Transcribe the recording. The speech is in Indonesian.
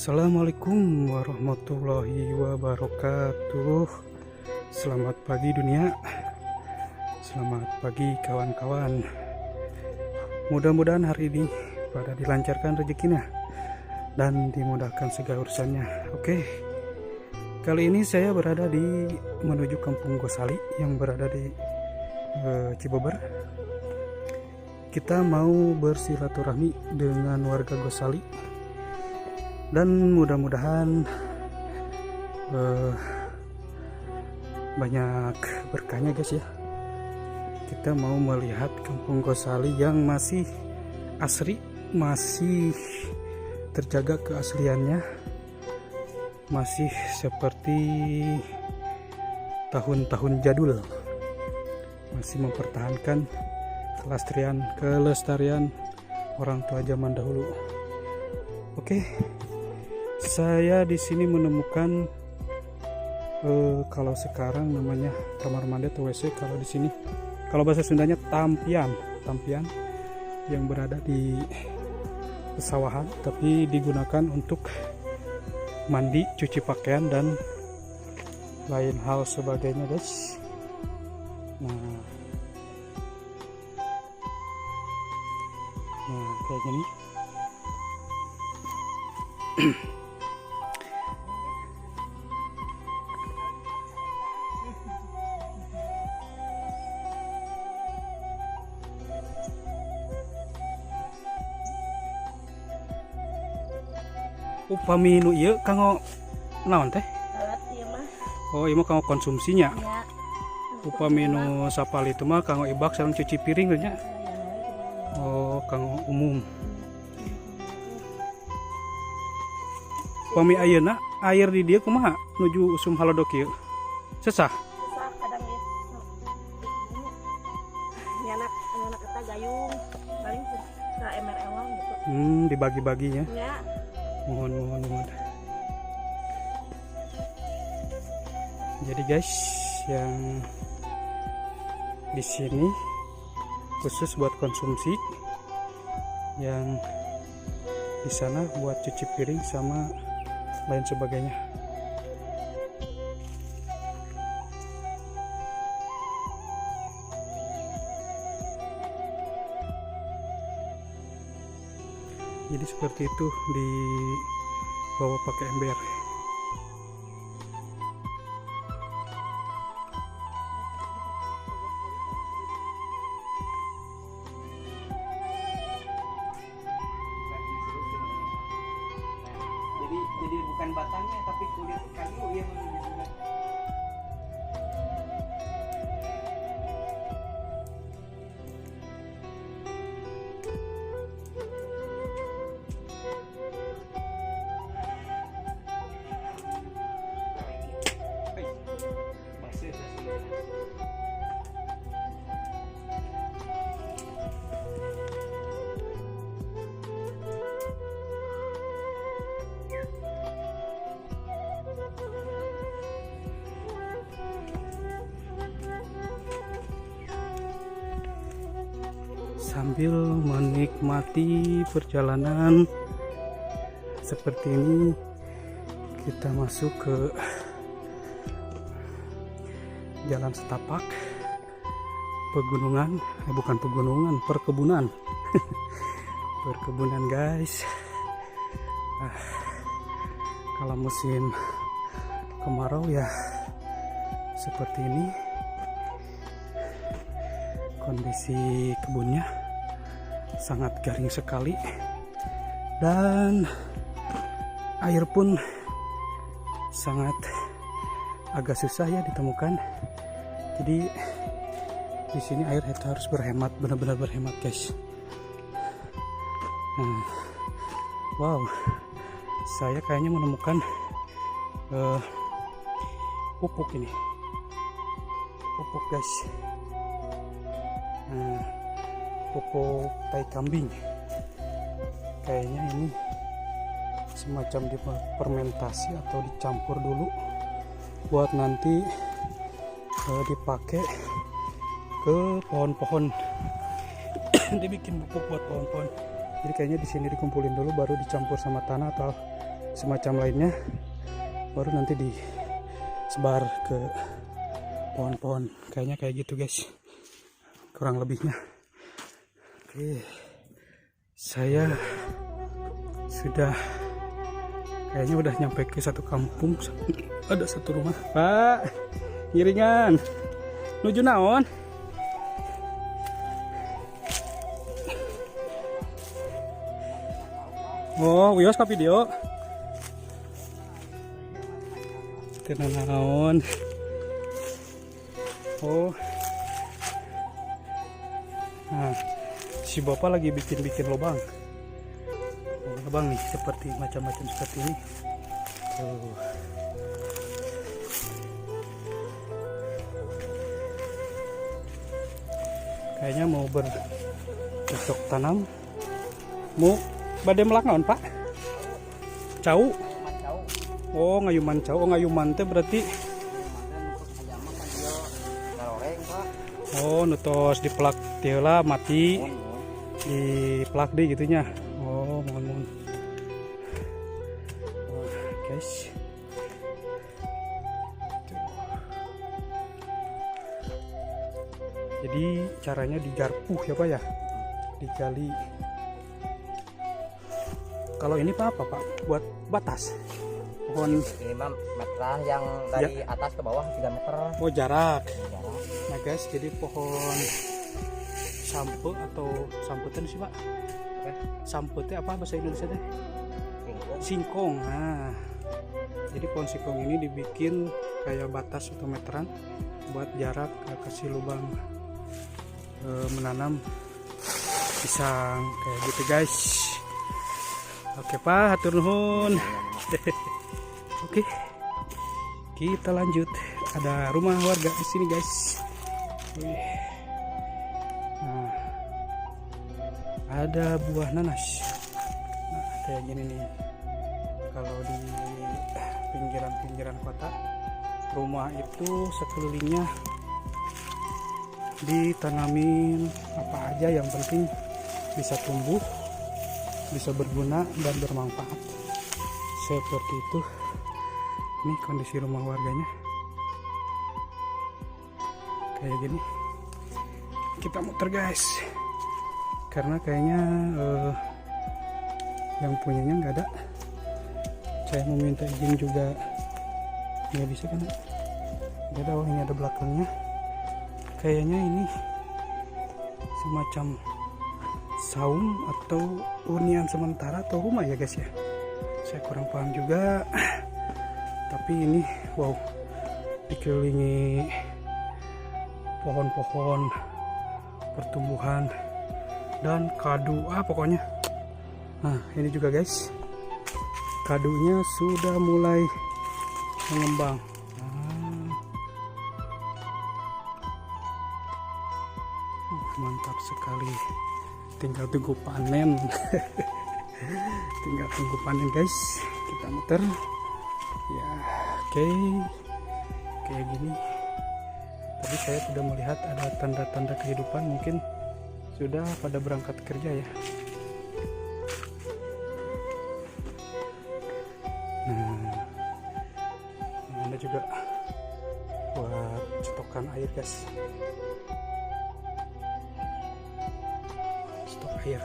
Assalamualaikum warahmatullahi wabarakatuh. Selamat pagi dunia. Selamat pagi kawan-kawan. Mudah-mudahan hari ini pada dilancarkan rezekinya dan dimudahkan segala urusannya. Oke. Kali ini saya berada di menuju Kampung Gosali yang berada di Cibober. Kita mau bersilaturahmi dengan warga Gosali. Dan mudah-mudahan banyak berkahnya guys ya. Kita mau melihat Kampung Gosali yang masih asri, masih terjaga keasliannya, masih seperti tahun-tahun jadul, masih mempertahankan kelestarian orang tua zaman dahulu. Oke. Saya di sini menemukan kalau sekarang namanya kamar mandi atau WC, kalau di sini kalau bahasa Sundanya tampian yang berada di pesawahan, tapi digunakan untuk mandi, cuci pakaian dan lain hal sebagainya guys. Nah kayak gini. Upami nu ieu kanggo naon teh? Alat ieu mah. Oh, ieu mah kanggo konsumsinya. Ya. Upami nu sapal itu mah kanggo ibak sareng cuci piring nya. Oh, kanggo umum. Upami ayeuna air di dieu kumaha nuju usum halodok ieu? Sesah. Susah kadang ieu. Nyanak eta gayung paling ka ember ewang gitu. Dibagi-baginya. Ya. Mohon. Jadi guys, yang di sini khusus buat konsumsi, yang di sana buat cuci piring sama lain sebagainya. Jadi seperti itu, dibawa pakai ember. Jadi bukan batangnya tapi kulit kayu yang disini. Sambil menikmati perjalanan seperti ini, kita masuk ke jalan setapak pegunungan, bukan pegunungan, perkebunan. Perkebunan guys. Kalau musim kemarau ya seperti ini kondisi kebunnya, sangat garing sekali dan air pun sangat agak susah ya ditemukan. Jadi di sini air itu harus berhemat, benar-benar berhemat guys. Wow, saya kayaknya menemukan pupuk ini, pupuk guys. Pupuk tai kambing. Kayaknya ini semacam difermentasi atau dicampur dulu buat nanti dipakai ke pohon-pohon. Dibikin pupuk buat pohon-pohon. Jadi kayaknya di sini dikumpulin dulu baru dicampur sama tanah atau semacam lainnya, baru nanti disebar ke pohon-pohon. Kayaknya kayak gitu guys, kurang lebihnya. Oke, saya sudah kayaknya udah nyampe ke satu kampung. Ada satu rumah. Pak, ngiringan nuju naon? Oh, wios ka video. Tenang naon. Oh. Nah, si bapak lagi bikin lubang. Lubang nih seperti macam-macam seperti ini. Tuh. Kayaknya mau bercocok tanam. Mau badai melak naon, Pak? Cau. Oh, ngayuman cau. Oh, ngayuman teh berarti oh, nutos dipelak tiela mati. Dipelak deh gitunya. Oh, mohon. Oh, guys. Jadi caranya digarpuh ya Pak ya, digali. Kalau ini Pak apa Pak? Buat batas pohon. Ini mah meter yang dari atas ke bawah 3 meter. Oh, jarak. Nah guys, jadi pohon sampe atau samputan sih Pak? Samputnya apa bahasa Indonesia teh? Singkong. Nah, jadi pohon singkong ini dibikin kayak batas atau meteran buat jarak, kasih lubang menanam pisang kayak gitu guys. Oke Pak, hatur nuhun. Oke, kita lanjut. Ada rumah warga di sini guys. Nah, ada buah nanas. Nah, kayak gini nih. Kalau di pinggiran kota, rumah itu sekelilingnya ditanamin apa aja yang penting bisa tumbuh, bisa berguna dan bermanfaat. Seperti itu. Ini kondisi rumah warganya kayak gini. Kita muter guys, karena kayaknya yang punyanya nggak ada. Saya mau minta izin juga nggak bisa kan, nggak ada. Oh, ini ada belakangnya. Kayaknya ini semacam saung atau hunian sementara atau rumah ya guys ya, saya kurang paham juga. Tapi ini wow, dikelilingi pohon-pohon pertumbuhan dan kadu pokoknya. Nah ini juga guys, kadunya sudah mulai mengembang. Mantap sekali, tinggal tunggu panen. Tinggal tunggu panen guys. Kita muter ya. Oke, kayak gini. Tadi saya sudah melihat ada tanda-tanda kehidupan, mungkin sudah pada berangkat kerja ya. Nah, ada juga buat stokan air guys. Stok air.